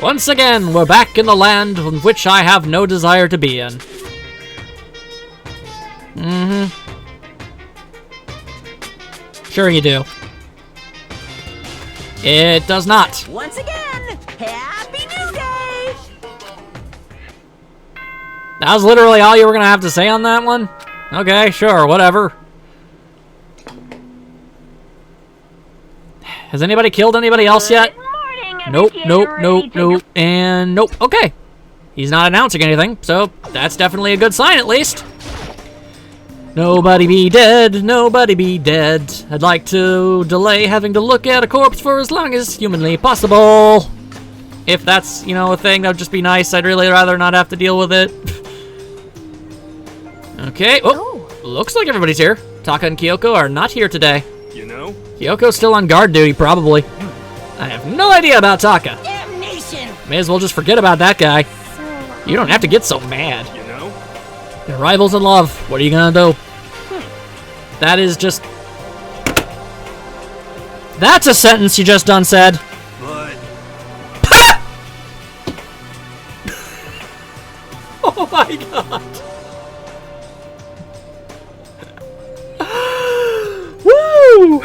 Once again, we're back in the land in which I have no desire to be in. Sure you do. It does not. Once again, Happy New Day! That was literally all you were gonna have to say on that one? Okay, sure, whatever. Has anybody killed anybody else yet? Nope, and nope. Okay. He's not announcing anything, so that's definitely a good sign at least. Nobody be dead, nobody be dead. I'd like to delay having to look at a corpse for as long as humanly possible. If that's, you know, a thing, that would just be nice. I'd really rather not have to deal with it. Okay, oh, looks like everybody's here. Taka and Kyoko are not here today. You know? Kyoko's still on guard duty, probably. I have no idea about Taka. Damnation! May as well just forget about that guy. You don't have to get so mad. You know? They're rivals in love. What are you gonna do? That is just... That's a sentence you just done said. But... Oh my god. Woo!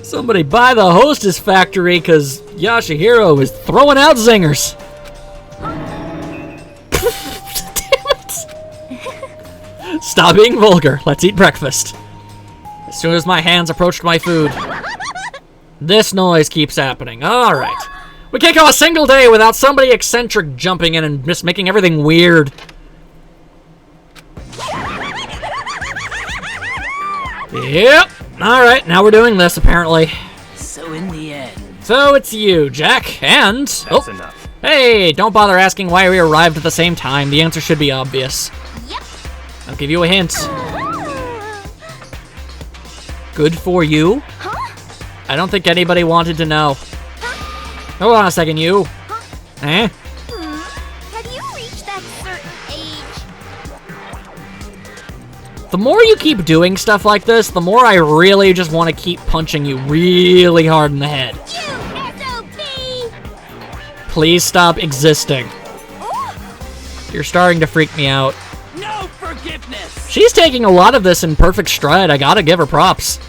Somebody buy the Hostess factory, because Yashihiro is throwing out zingers. Damn it. Stop being vulgar. Let's eat breakfast. As soon as my hands approached my food, this noise keeps happening. Alright. We can't go a single day without somebody eccentric jumping in and just making everything weird. Yep. Alright, now we're doing this, apparently. So in the end... So it's you, Jack, and... That's enough. Hey, don't bother asking why we arrived at the same time. The answer should be obvious. Yep. I'll give you a hint. Good for you? Huh? I don't think anybody wanted to know. Hold on a second, you. Eh? Have you reached that certain age? The more you keep doing stuff like this, the more I really just want to keep punching you really hard in the head. You SOB! Please stop existing. You're starting to freak me out. No forgiveness! She's taking a lot of this in perfect stride. I gotta give her props.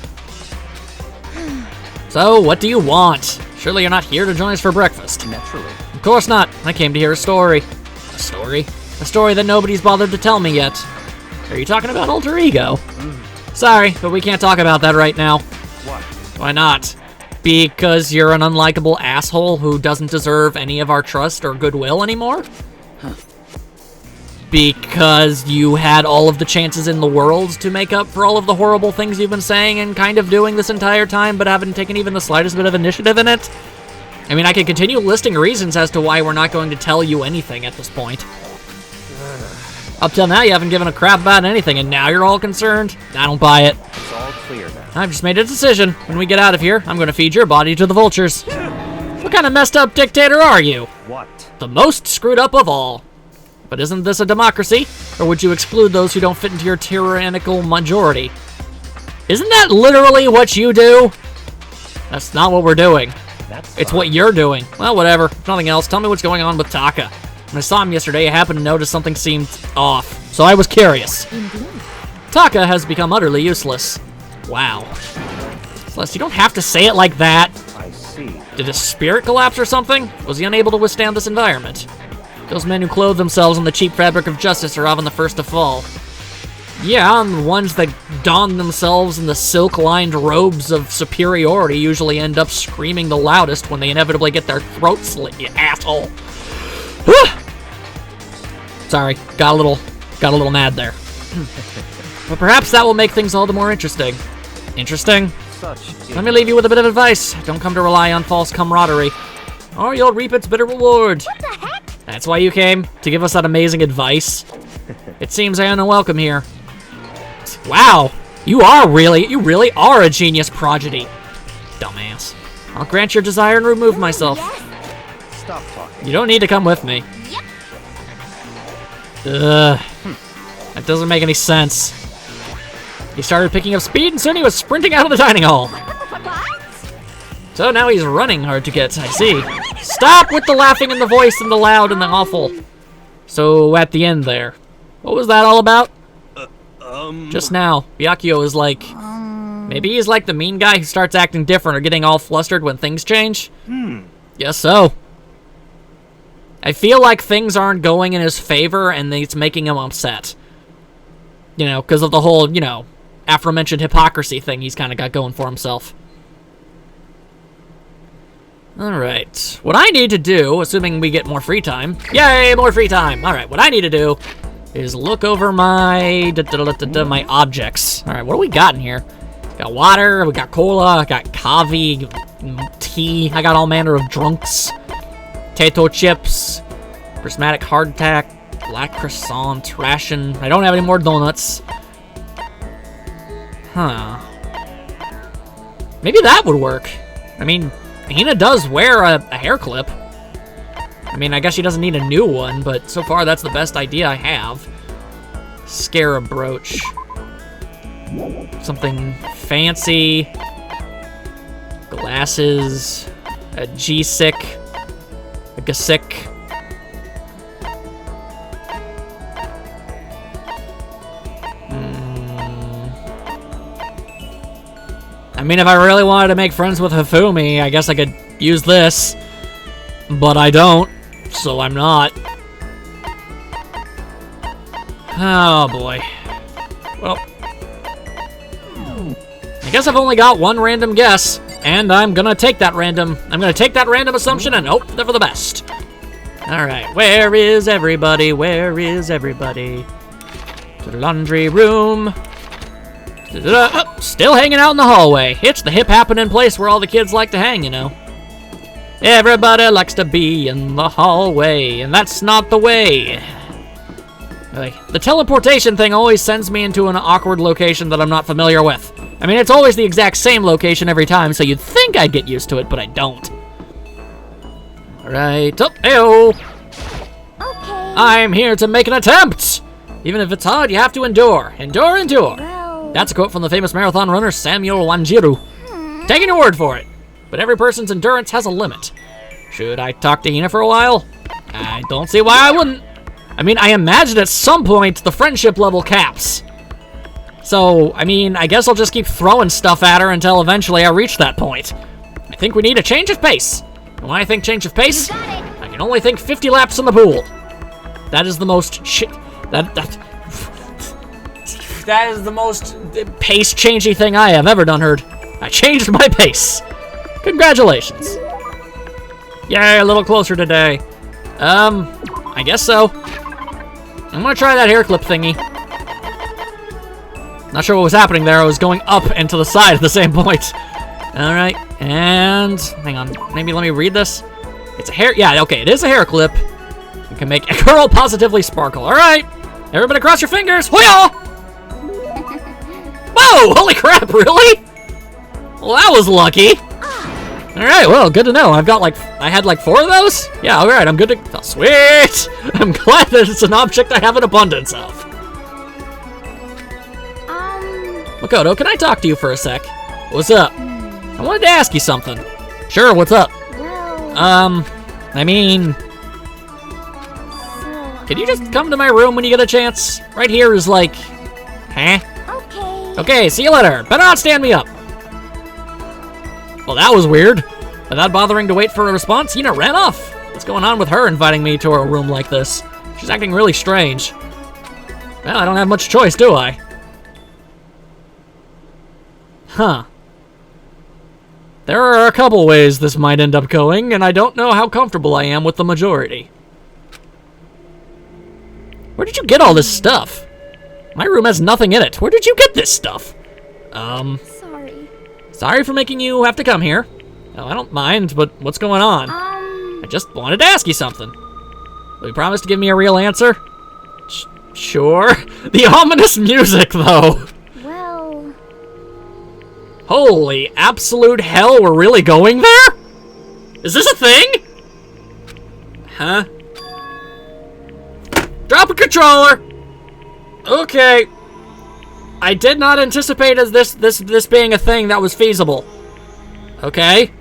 So, what do you want? Surely you're not here to join us for breakfast. Naturally. Of course not. I came to hear a story. A story? A story that nobody's bothered to tell me yet. Are you talking about alter ego? Sorry, but we can't talk about that right now. What? Why not? Because you're an unlikable asshole who doesn't deserve any of our trust or goodwill anymore? Because you had all of the chances in the world to make up for all of the horrible things you've been saying and kind of doing this entire time, but haven't taken even the slightest bit of initiative in it? I mean, I could continue listing reasons as to why we're not going to tell you anything at this point. Up till now, you haven't given a crap about anything, and now you're all concerned? I don't buy it. It's all clear now. I've just made a decision. When we get out of here, I'm going to feed your body to the vultures. What kind of messed up dictator are you? What? The most screwed up of all. But isn't this a democracy? Or would you exclude those who don't fit into your tyrannical majority? Isn't that literally what you do? That's not what we're doing. It's what you're doing. Well, whatever. If nothing else, tell me what's going on with Taka. When I saw him yesterday, I happened to notice something seemed off. So I was curious. Taka has become utterly useless. Wow. Celeste, you don't have to say it like that. I see. Did his spirit collapse or something? Was he unable to withstand this environment? Those men who clothe themselves in the cheap fabric of justice are often the first to fall. Yeah, and the ones that don themselves in the silk-lined robes of superiority usually end up screaming the loudest when they inevitably get their throats slit, you asshole. Sorry, got a little mad there. But perhaps that will make things all the more interesting. Interesting? Let me leave you with a bit of advice. Don't come to rely on false camaraderie, or you'll reap its bitter reward. What the heck? That's why you came? To give us that amazing advice? It seems I am unwelcome here. Wow, you really are a genius prodigy. Dumbass. I'll grant your desire and remove myself. Stop talking. You don't need to come with me. Yep. That doesn't make any sense. He started picking up speed and soon he was sprinting out of the dining hall. So now he's running hard to get, I see. Stop with the laughing and the voice and the loud and the awful. So, at the end there, what was that all about? Just now, Byakuyo is like... Maybe he's like the mean guy who starts acting different or getting all flustered when things change? Guess so. I feel like things aren't going in his favor and it's making him upset. You know, because of the whole, you know, aforementioned hypocrisy thing he's kind of got going for himself. Alright. What I need to do, assuming we get more free time... Yay, more free time! Alright, what I need to do is look over my... my objects. Alright, what do we got in here? Got water, we got cola, I got coffee, tea, I got all manner of drunks. Potato chips, prismatic hardtack, black croissant, ration. I don't have any more donuts. Huh. Maybe that would work. I mean, Hina does wear a hair clip. I mean, I guess she doesn't need a new one, but so far that's the best idea I have. Scarab brooch. Something fancy. Glasses. A G-sick. A Gasick. I mean, if I really wanted to make friends with Hifumi, I guess I could use this. But I don't, so I'm not. Oh boy. Well, I guess I've only got one random guess, and I'm gonna take that random assumption and hope for the best. Alright, where is everybody? Where is everybody? To the laundry room. Oh, still hanging out in the hallway. It's the hip happening place where all the kids like to hang, you know. Everybody likes to be in the hallway, and that's not the way. The teleportation thing always sends me into an awkward location that I'm not familiar with. I mean, it's always the exact same location every time, so you'd think I'd get used to it, but I don't. Alright, oh, heyo! Okay. I'm here to make an attempt! Even if it's hard, you have to endure. Endure, endure. Well, That's a quote from the famous marathon runner Samuel Wanjiru. Taking your word for it. But every person's endurance has a limit. Should I talk to Hina for a while? I don't see why I wouldn't. I mean, I imagine at some point the friendship level caps. So, I mean, I guess I'll just keep throwing stuff at her until eventually I reach that point. I think we need a change of pace. And when I think change of pace, I can only think 50 laps in the pool. That is the most that is the most pace-changing thing I have ever done, heard. I changed my pace. Congratulations. Yay, a little closer today. I guess so. I'm gonna try that hair clip thingy. Not sure what was happening there. I was going up and to the side at the same point. Alright, and... hang on. Maybe let me read this. It's a hair... yeah, okay, it is a hair clip. You can make a girl positively sparkle. Alright. Everybody cross your fingers. Hoo-yah! Whoa! Holy crap, really? Well, that was lucky. Alright, well, good to know. I had like 4 of those? Yeah, alright, I'm good to... oh, sweet! I'm glad that it's an object I have an abundance of. Makoto, can I talk to you for a sec? What's up? I wanted to ask you something. Sure, what's up? well, I mean... so, can you just come to my room when you get a chance? Right here is like... huh? okay. Okay, see you later. Better not stand me up. Well, that was weird. Without bothering to wait for a response, Hina ran off. What's going on with her inviting me to her room like this? She's acting really strange. Well, I don't have much choice, do I? Huh. There are a couple ways this might end up going, and I don't know how comfortable I am with the majority. Where did you get all this stuff? My room has nothing in it. Where did you get this stuff? Sorry. Sorry for making you have to come here. Oh, I don't mind, but what's going on? I just wanted to ask you something. Will you promise to give me a real answer? Sure. The ominous music, though. well, Holy absolute hell, we're really going there? Is this a thing? Huh? Drop a controller! Okay. I did not anticipate as this being a thing that was feasible. Okay.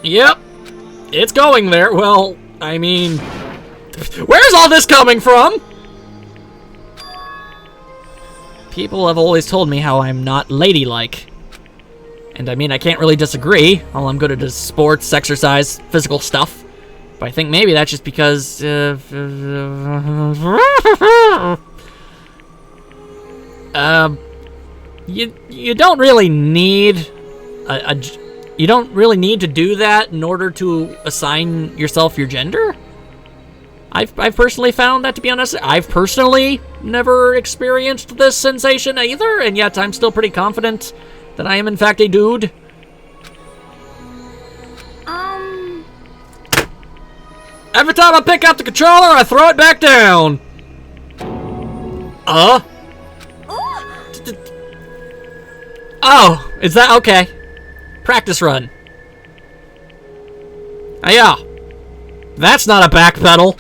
Yep. It's going there. Well, I mean, where's all this coming from? People have always told me how I'm not ladylike. And I mean, I can't really disagree. All I'm good at is sports, exercise, physical stuff. But I think maybe that's just because... you don't really need you don't really need to do that in order to assign yourself your gender. I've personally found that, to be honest. I've personally never experienced this sensation either, and yet I'm still pretty confident that I am in fact a dude. Every time I pick up the controller, I throw it back down. Oh, is that okay? Practice run. Oh, yeah. That's not a back pedal.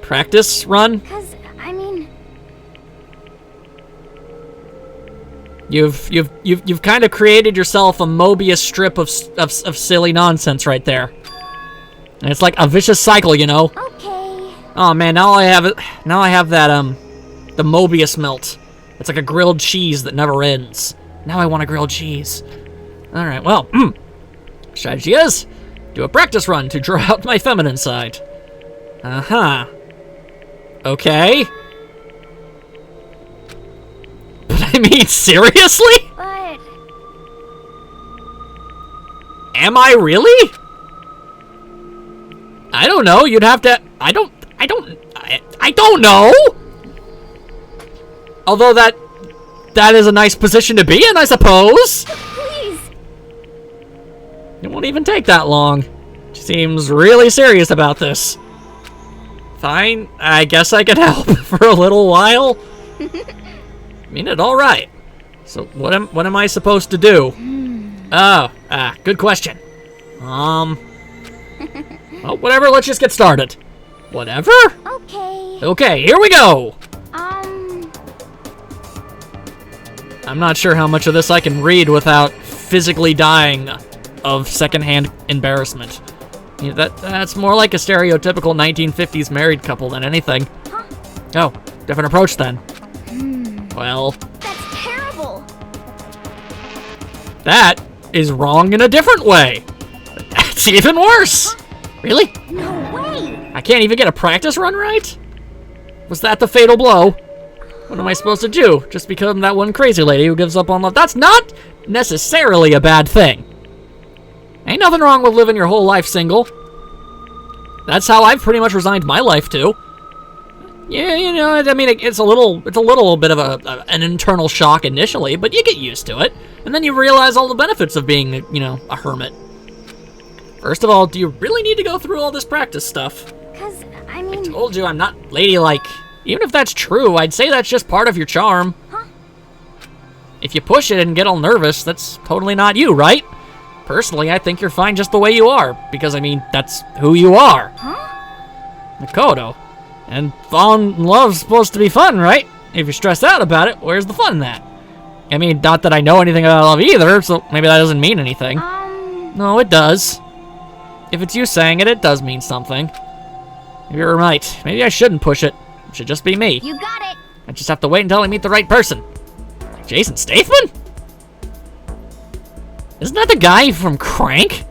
Practice run? Cause, I mean... You've kind of created yourself a Mobius strip of silly nonsense right there. And it's like a vicious cycle, you know? Okay. Oh man, now I have that, the Mobius melt. It's like a grilled cheese that never ends. Now I want a grilled cheese. Alright, well, strategy is, do a practice run to draw out my feminine side. Uh-huh. Okay. But I mean, seriously? But... Am I really? I don't know, you'd have to, I don't know! Although that is a nice position to be in, I suppose. Please. It won't even take that long. She seems really serious about this. Fine, I guess I can help for a little while. I mean it, all right. So what am I supposed to do? Good question. Well, whatever. Let's just get started. Whatever. Okay. Okay, here we go. I'm not sure how much of this I can read without physically dying of secondhand embarrassment. Yeah, that's more like a stereotypical 1950s married couple than anything. Huh? Oh, different approach then. Well, That's terrible. that is wrong in a different way. That's even worse. Really? No way. I can't even get a practice run right? Was that the fatal blow? What am I supposed to do? Just become that one crazy lady who gives up on love? That's not necessarily a bad thing. Ain't nothing wrong with living your whole life single. That's how I've pretty much resigned my life to. Yeah, you know, I mean, it's a little bit of an internal shock initially, but you get used to it, and then you realize all the benefits of being, you know, a hermit. First of all, do you really need to go through all this practice stuff? Cause, I I mean... told you I'm not ladylike. Even if that's true, I'd say that's just part of your charm. Huh? If you push it and get all nervous, that's totally not you, right? Personally, I think you're fine just the way you are, because, I mean, that's who you are. Huh? Makoto. And falling in love's supposed to be fun, right? If you're stressed out about it, where's the fun in that? I mean, not that I know anything about love either, so maybe that doesn't mean anything. No, it does. If it's you saying it, it does mean something. Maybe you're right. Maybe I shouldn't push it. It should just be me. You got it. I just have to wait until I meet the right person. Jason Statham? Isn't that the guy from Crank?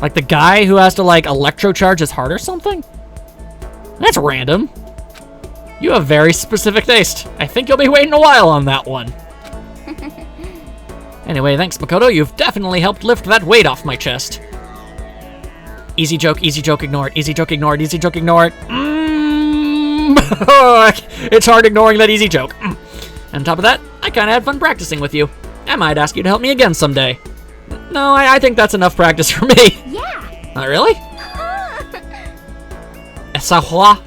Like the guy who has to, like, electrocharge his heart or something? That's random. You have very specific taste. I think you'll be waiting a while on that one. Anyway, thanks, Makoto. You've definitely helped lift that weight off my chest. Easy joke, ignore it. Easy joke, ignore it. Easy joke, ignore it. It's hard ignoring that easy joke. And on top of that, I kind of had fun practicing with you. I might ask you to help me again someday. No, I think that's enough practice for me. Yeah. Not really? Ça va?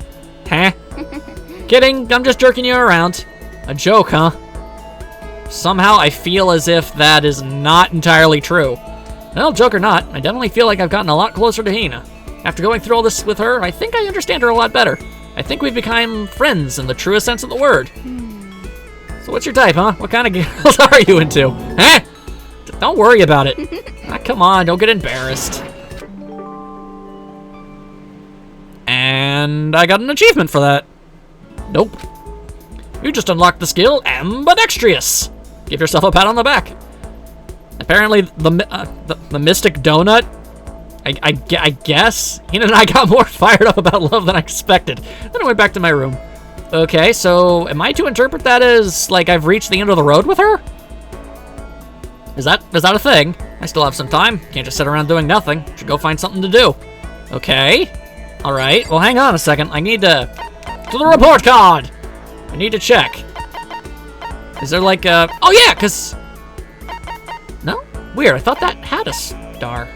Huh? Kidding, I'm just jerking you around. A joke, huh? Somehow I feel as if that is not entirely true. Well, joke or not, I definitely feel like I've gotten a lot closer to Hina. After going through all this with her, I think I understand her a lot better. I think we've become friends in the truest sense of the word. So what's your type, huh? What kind of girls are you into? Huh? Don't worry about it. Come on, don't get embarrassed. And I got an achievement for that. Nope. You just unlocked the skill Ambidextrous. Give yourself a pat on the back. Apparently, the Mystic Donut, I guess, Hina and I got more fired up about love than I expected. Then I went back to my room. Okay, so am I to interpret that as, like, I've reached the end of the road with her? Is that a thing? I still have some time. Can't just sit around doing nothing. Should go find something to do. Okay. All right. Well, hang on a second. I need to the report card. I need to check. Is there like a... Oh, yeah, because... No? Weird. I thought that had a star.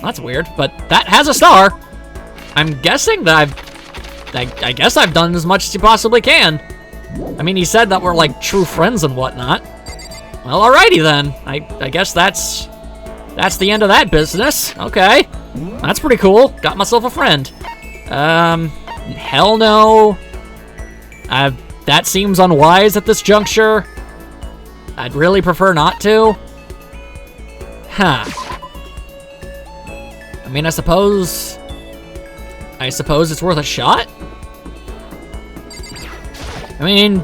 That's weird, but that has a star. I'm guessing that I guess I've done as much as you possibly can. I mean, he said that we're, like, true friends and whatnot. Well, alrighty then. I guess that's the end of that business. Okay. That's pretty cool. Got myself a friend. Hell no. That seems unwise at this juncture. I'd really prefer not to. Huh. I mean, I suppose it's worth a shot? I mean,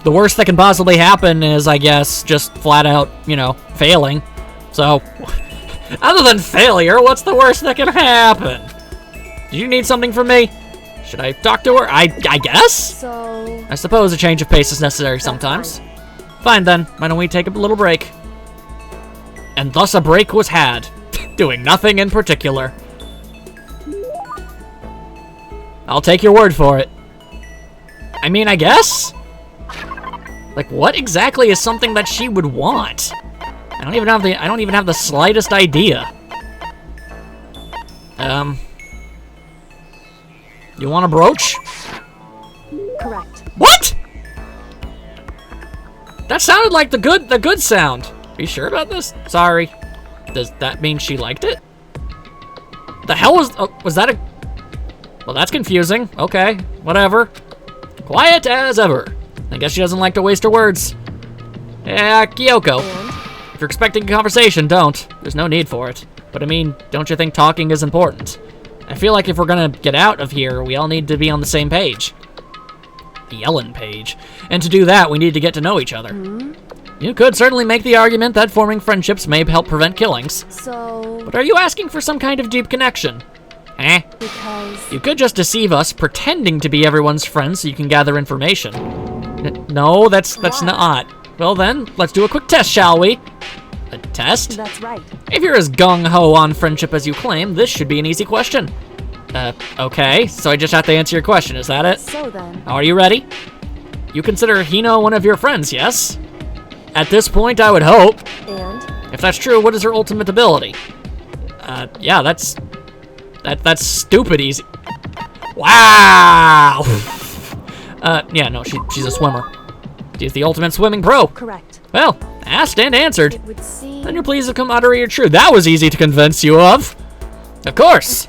the worst that can possibly happen is, I guess, just flat out, you know, failing. So, other than failure, what's the worst that can happen? Do you need something from me? Should I talk to her? I guess? So... I suppose a change of pace is necessary sometimes. Fine then, why don't we take a little break? And thus a break was had, doing nothing in particular. I'll take your word for it. I mean, I guess? Like, what exactly is something that she would want? I don't even have the slightest idea. You want a brooch? Correct. What? That sounded like the good sound. Are you sure about this? Sorry. Does that mean she liked it? The hell was that a... Well, that's confusing. Okay, whatever. Quiet as ever. I guess she doesn't like to waste her words. Yeah, Kyoko. And? If you're expecting a conversation, don't. There's no need for it. But I mean, don't you think talking is important? I feel like if we're gonna get out of here, we all need to be on the same page. The Ellen page. And to do that, we need to get to know each other. You could certainly make the argument that forming friendships may help prevent killings. So... But are you asking for some kind of deep connection? Eh? Because... You could just deceive us, pretending to be everyone's friend so you can gather information. No, that's not. Well then, let's do a quick test, shall we? A test? That's right. If you're as gung-ho on friendship as you claim, this should be an easy question. Okay, so I just have to answer your question, is that it? So then... Are you ready? You consider Hino one of your friends, yes? At this point, I would hope. And? If that's true, what is her ultimate ability? Yeah, that's stupid easy. Wow! Yeah, no, she's a swimmer. She's the ultimate swimming pro. Correct. Well, asked and answered. It would seem... Then you're pleased to come uttering your truth. That was easy to convince you of. Of course.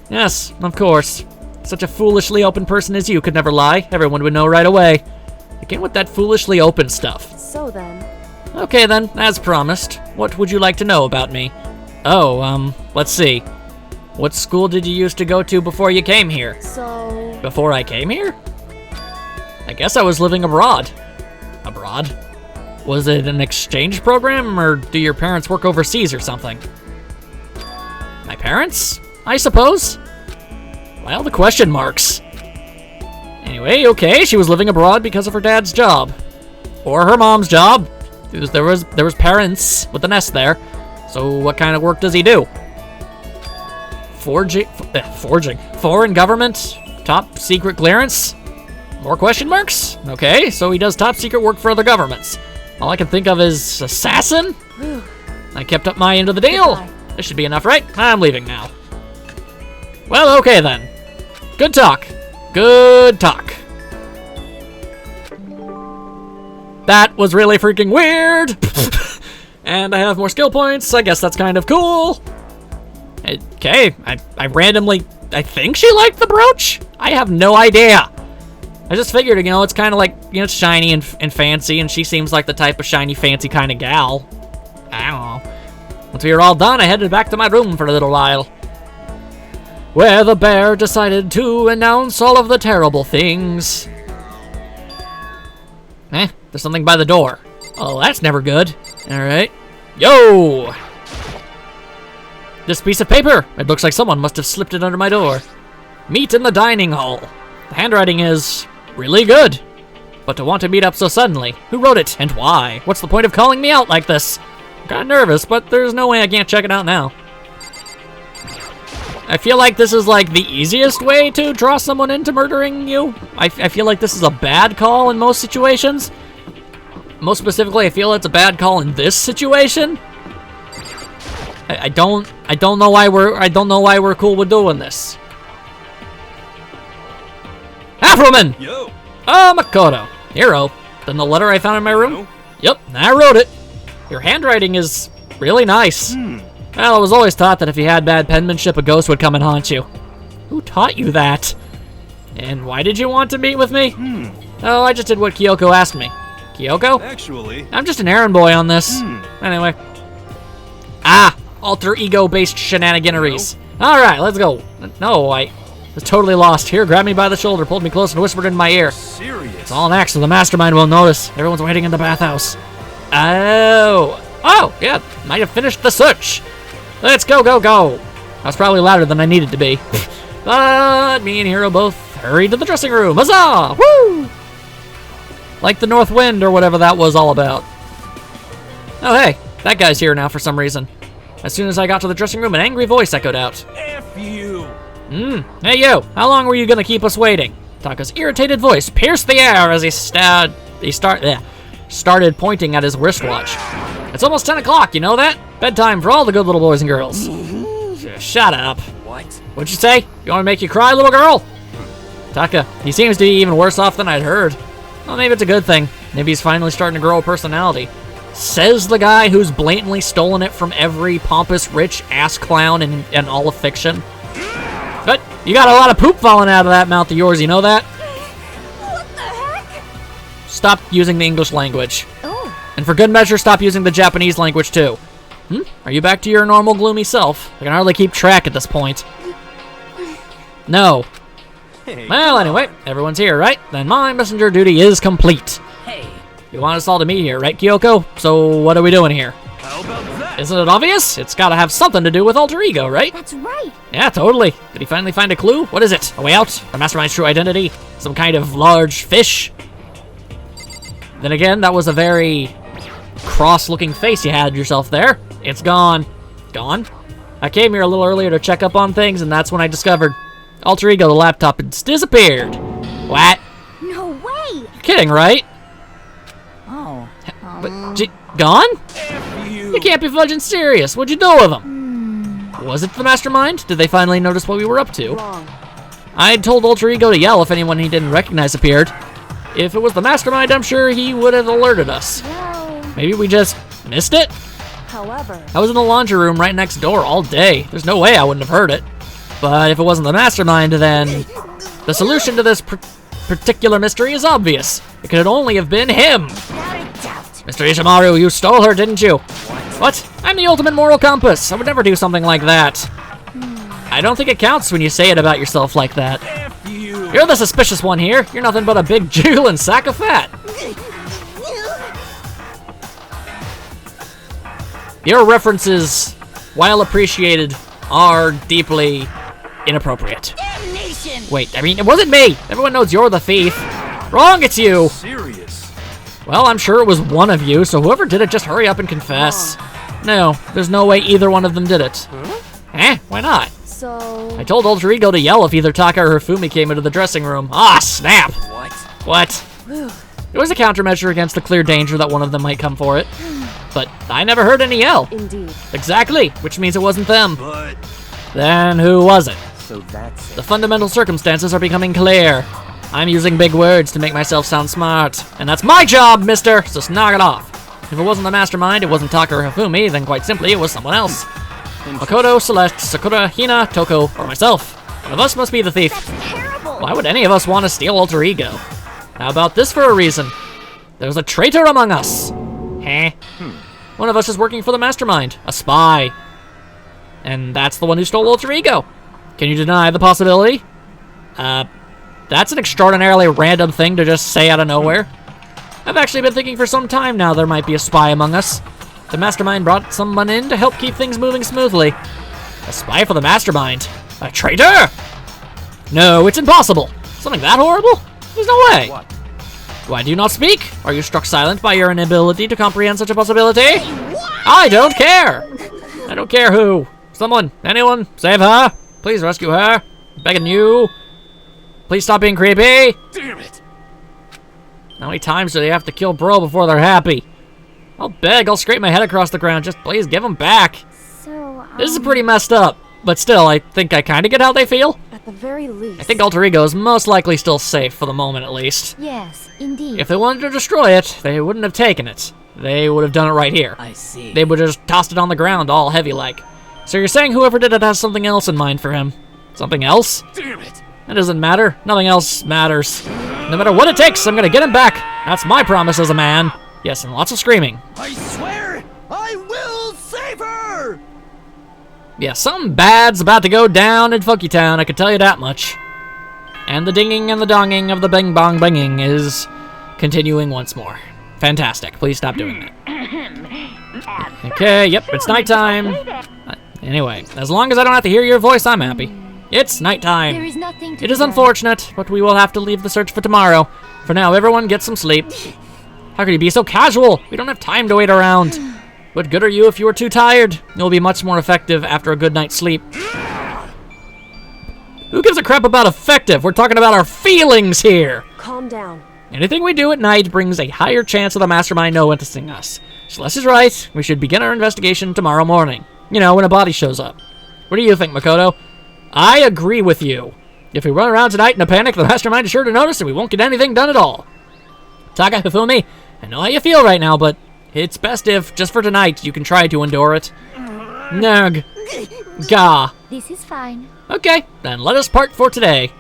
Yes, of course. Such a foolishly open person as you could never lie. Everyone would know right away. Again with that foolishly open stuff. So then... Okay then, as promised. What would you like to know about me? Oh, let's see. What school did you used to go to before you came here? So... Before I came here? I guess I was living abroad. Abroad? Was it an exchange program, or do your parents work overseas or something? My parents? I suppose? Well, the question marks. Anyway, okay, she was living abroad because of her dad's job. Or her mom's job. There was parents with an S there. So what kind of work does he do? Forging? Foreign government? Top secret clearance? More question marks? Okay, so he does top secret work for other governments. All I can think of is assassin? I kept up my end of the deal. Goodbye. This should be enough, right? I'm leaving now. Well, okay then. Good talk. Good talk. That was really freaking weird. And I have more skill points. I guess that's kind of cool. Okay, I randomly... I think she liked the brooch? I have no idea. I just figured, you know, it's kind of like, you know, it's shiny and fancy, and she seems like the type of shiny, fancy kind of gal. I don't know. Once we were all done, I headed back to my room for a little while, where the bear decided to announce all of the terrible things. There's something by the door. Oh, that's never good. Alright. Yo! This piece of paper. It looks like someone must have slipped it under my door. Meet in the dining hall. The handwriting is really good. But to want to meet up so suddenly, who wrote it and why? What's the point of calling me out like this? I'm kind of nervous, but there's no way I can't check it out now. I feel like this is like the easiest way to draw someone into murdering you. I feel like this is a bad call in most situations. Most specifically, I feel it's a bad call in this situation. I don't know why we're cool with doing this. Afroman! Yo. Oh, Makoto. Hero. Then the letter I found in my room? Yep, I wrote it. Your handwriting is really nice. Well, it was always taught that if you had bad penmanship, a ghost would come and haunt you. Who taught you that? And why did you want to meet with me? Oh, I just did what Kyoko asked me. Kyoko? Actually, I'm just an errand boy on this. Anyway. Alter ego-based shenaniganeries. Alright, let's go. No, I was totally lost. Here, grabbed me by the shoulder, pulled me close, and whispered in my ear. serious. It's all an act, so the mastermind won't notice. Everyone's waiting in the bathhouse. Oh, yeah, might have finished the search. Let's go, go, go. I was probably louder than I needed to be. But me and Hiro both hurried to the dressing room. Huzzah! Woo! Like the north wind or whatever that was all about. Oh, hey, that guy's here now for some reason. As soon as I got to the dressing room, an angry voice echoed out. F you. Hey you, how long were you gonna keep us waiting? Taka's irritated voice pierced the air as he started pointing at his wristwatch. It's almost 10 o'clock, you know that? Bedtime for all the good little boys and girls. Shut up. What? What'd you say? You want to make you cry, little girl? Taka, he seems to be even worse off than I'd heard. Well, maybe it's a good thing. Maybe he's finally starting to grow a personality. Says the guy who's blatantly stolen it from every pompous, rich ass clown in all of fiction. But you got a lot of poop falling out of that mouth of yours, you know that? What the heck? Stop using the English language. Oh. And for good measure, stop using the Japanese language too. Are you back to your normal gloomy self? I can hardly keep track at this point. No. Hey. Well, anyway, everyone's here, right? Then my messenger duty is complete. Hey. You want us all to meet here, right, Kyoko? So what are we doing here? How about that? Isn't it obvious? It's gotta have something to do with alter ego, right? That's right. Yeah, totally. Did he finally find a clue? What is it? A way out? The mastermind's true identity? Some kind of large fish? Then again, that was a very cross-looking face you had yourself there. It's gone. Gone? I came here a little earlier to check up on things, and that's when I discovered alter ego, the laptop, had disappeared. What? No way. You're kidding, right? Oh. But, gone? F you. You can't be fudging serious. What'd you do with them? Was it the mastermind? Did they finally notice what we were up to? Wrong. I'd told Alter Ego to yell if anyone he didn't recognize appeared. If it was the mastermind, I'm sure he would have alerted us. Well, Maybe we just missed it? however, I was in the laundry room right next door all day. There's no way I wouldn't have heard it. But if it wasn't the mastermind, then the solution to this particular mystery is obvious. It could only have been him. Without a doubt. Mr. Ishimaru, you stole her, didn't you? What? I'm the ultimate moral compass. I would never do something like that. I don't think it counts when you say it about yourself like that. F you. You're the suspicious one here. You're nothing but a big jiggling sack of fat. Your references, while appreciated, are deeply inappropriate. Damnation! Wait, I mean, it wasn't me. Everyone knows you're the thief. Wrong, it's you. Serious. Well, I'm sure it was one of you, so whoever did it, just hurry up and confess. No, there's no way either one of them did it. Why not? so... I told Alter Ego to yell if either Taka or Hifumi came into the dressing room. Ah, snap! What? What? It was a countermeasure against the clear danger that one of them might come for it. But I never heard any yell. Indeed. Exactly, which means it wasn't them. But Then who was it? So that's The it. fundamental circumstances are becoming clear. I'm using big words to make myself sound smart. And that's my job, mister, so knock it off. If it wasn't the mastermind, it wasn't Taka or Hifumi, then quite simply it was someone else. Makoto, Celeste, Sakura, Hina, Toko, or myself. One of us must be the thief. That's terrible! Why would any of us want to steal alter ego? How about this for a reason? There's a traitor among us. Heh. One of us is working for the mastermind, a spy. And that's the one who stole alter ego. Can you deny the possibility? That's an extraordinarily random thing to just say out of nowhere. I've actually been thinking for some time now there might be a spy among us. The mastermind brought someone in to help keep things moving smoothly. A spy for the mastermind? A traitor? No, it's impossible. Something that horrible? There's no way. What? Why do you not speak? Are you struck silent by your inability to comprehend such a possibility? I don't care. I don't care who. Someone, anyone, save her. Please rescue her. I'm begging you. Please stop being creepy. Damn it! How many times do they have to kill bro before they're happy? I'll beg, I'll scrape my head across the ground. Just please give him back. So, This is pretty messed up. But still, I think I kind of get how they feel. at the very least. I think alter ego is most likely still safe for the moment, at least. Yes, indeed. If they wanted to destroy it, they wouldn't have taken it. They would have done it right here. I see. They would have just tossed it on the ground all heavy-like. So you're saying whoever did it has something else in mind for him? Something else? Damn it! That doesn't matter. Nothing else matters. No matter what it takes, I'm gonna get him back. That's my promise as a man. Yes, and lots of screaming. I swear, I will save her! Yeah, something bad's about to go down in Funky Town, I can tell you that much. And the dinging and the donging of the bing bong banging is continuing once more. Fantastic. Please stop doing that. Okay, yep, it's nighttime. Anyway, as long as I don't have to hear your voice, I'm happy. It's nighttime. There is nothing to It is fear. unfortunate, but we will have to leave the search for tomorrow. For now, everyone get some sleep. How could you be so casual? We don't have time to wait around. What good are you if you are too tired? You'll be much more effective after a good night's sleep. Who gives a crap about effective? We're talking about our feelings here. Calm down. Anything we do at night brings a higher chance of the mastermind noticing us. Celeste is right. We should begin our investigation tomorrow morning. You know, when a body shows up. What do you think, Makoto? I agree with you. If we run around tonight in a panic, the mastermind is sure to notice and we won't get anything done at all. Taka Hifumi, I know how you feel right now, but it's best if, just for tonight, you can try to endure it. Nug. Gah. This is fine. Okay, then let us part for today.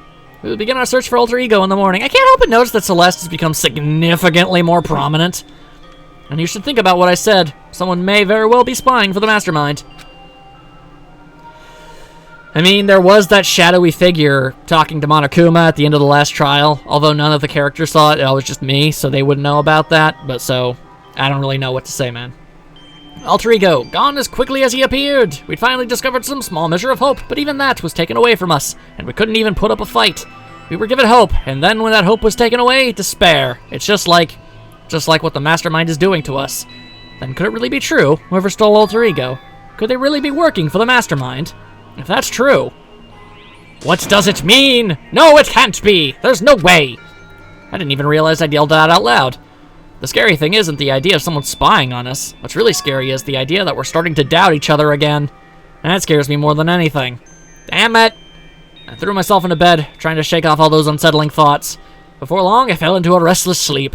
We will begin our search for alter ego in the morning. I can't help but notice that Celeste has become significantly more prominent. And you should think about what I said. Someone may very well be spying for the mastermind. I mean, there was that shadowy figure talking to Monokuma at the end of the last trial, although none of the characters saw it. It was just me, so they wouldn't know about that. But so, I don't really know what to say, man. Alter ego, gone as quickly as he appeared. We'd finally discovered some small measure of hope, but even that was taken away from us, and we couldn't even put up a fight. We were given hope, and then when that hope was taken away, despair. It's just like what the mastermind is doing to us. Then could it really be true, whoever stole alter ego? Could they really be working for the mastermind? If that's true, what does it mean? No, it can't be! There's no way! I didn't even realize I'd yelled that out loud. The scary thing isn't the idea of someone spying on us. What's really scary is the idea that we're starting to doubt each other again. And that scares me more than anything. Damn it! I threw myself into bed, trying to shake off all those unsettling thoughts. Before long, I fell into a restless sleep.